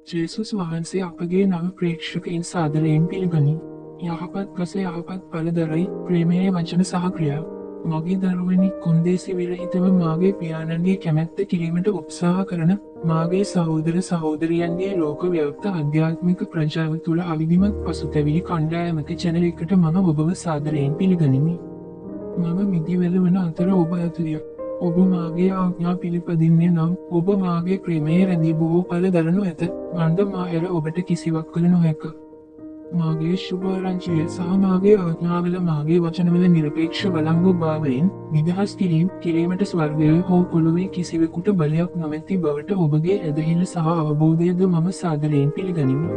ජේසුස් වහන්සේ අපගේ නව ප්‍රේක්ෂකයින් සාදරයෙන් පිළිගනි. යහපත් ගස යහපත් ඵල දරයි ප්‍රේමයේ වචන සහ ක්‍රියා. මගේ දරුවනි කොන්දේසි විරහිතව මාගේ පියාණන්ගේ කැමැත්ත කිරීමට උත්සාහ කරන මාගේ සහෝදර සහෝදරියන්ගේ ලෝක ව්‍යවෘත අධ්‍යාත්මික ප්‍රජාව තුළ අවිධිමත් පසුතැවිලි කණ්ඩායමක චැනල එකට මම ඔබව සාදරයෙන් පිළිගනිමි. මම මිදිවැල වන අතර ඔබ ඇතුළිය. ඔබ මාගේ ආඥා පිළිපදින්නේ නම් ඔබ මාගේ ප්‍රේමයේ රැඳී බොහෝ ඵල දරනු ඇත. මන්ද මා හැර ඔබට කිසිවක් කළ නොහැක. මාගේ ශුභාරංචිය සහ මාගේ ආඥාවල මාගේ වචනවල නිරපේක්ෂ වළංගු භාවයෙන් නිදහස් කිරීමට ස්වර්ගය හෝ පොළොවේ කිසිවෙකුට බලයක් නොමැති බවට ඔබගේ ඇදහිල්ල සහ අවබෝධයද මම සාදරයෙන් පිළිගනිමි.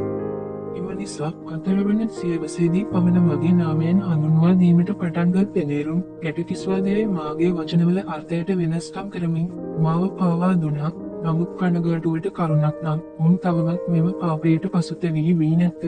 එම නිසා අතරවන සියවසේදී පමණ මගේ නාමයෙන් හඳුන්වා දීමට පටන්ගත් පෙනේරුම් ගැටකිස්වාදයේ මාගේ වචනවල අර්ථයට වෙනස්කම් කරමින් මාව පාවා දුනා. නමුත් කනගාටුවට කරුණක් නම් උන් තවමත් මෙම පාපයට පසුතැවී වී නැත.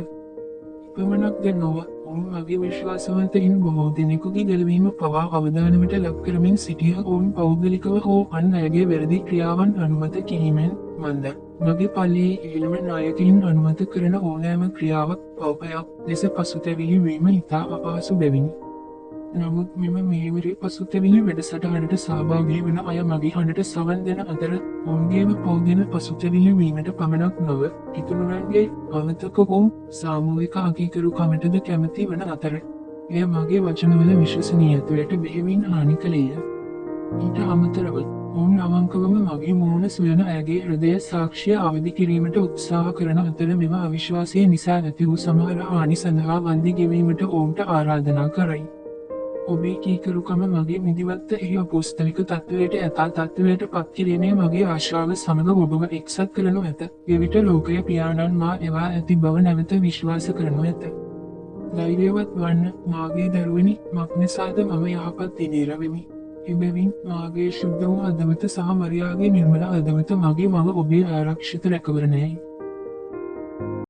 පමණක් ද නොව ඔවුන් මගේ විශ්වාසවන්තයින් බොහෝ දෙනෙකුගේ ගැලවීම පවා අවධානමට ලක් කරමින් සිටිය. ඔවුන් පෞද්ගලිකව හෝ අන් අයගේ වැරදි ක්‍රියාවන් අනුමත කිරීමෙන් මන්ද මගේ පල්ලියේ ඉහළම නායකයින් අනුමත කරන ඕනෑම ක්‍රියාවක් පවපයක් ලෙස පසුතැවී වීම ඉතා අපහසු බැවිනි. නමුත් මෙම මෙහෙවරේ පසුතැවිලි වැඩසටහනට සහභාගී වන අය මගේ හඬට සවන් දෙන අතර ඔවුන්ගේම පෞද්ගල පසුතැවිලි වීමට පමණක් නොව හිතුණුවන්ගේ අමතක වූ සාමූහික අකීකරුකමටද කැමති වන අතර එය මගේ වචනවල විශ්වසනීයත්වයට බෙහෙවින් හානි කළේය. ඊට අමතරව ඔවුන් අවංකවම මගේ මුහුණ සොයන ඇගේ හෘදය සාක්ෂිය අවදි කිරීමට උත්සාහ කරන අතර මෙම අවිශ්වාසය නිසා ඇති වූ සමහර හානි සඳහා වන්දි ගෙවීමට ඔවුන්ට ආරාධනා කරයි. ඔබේ කීකරුකම මගේ මිදිවත්ත එහි අපෝස්තලික තත්ත්වයට ඇතා තත්ත්වයට පත්කිරීමේ මගේ ආශාව සමඟ ඔබව එක්සත් කරනු ඇත. එවිට ලෝකය පියාණන් මා එවා ඇති බව නැවත විශ්වාස කරනු ඇත. ධෛර්යවත් වන්න මාගේ දරුවනි, මක් නිසාද මම යහපත් දිනේරවෙමි. එබැවින් මාගේ ශුද්ධ වූ හදවත සහ මරියාගේ නිර්මල හදවත මගේ මව ඔබේ ආරක්ෂිත රැකවරණයයි.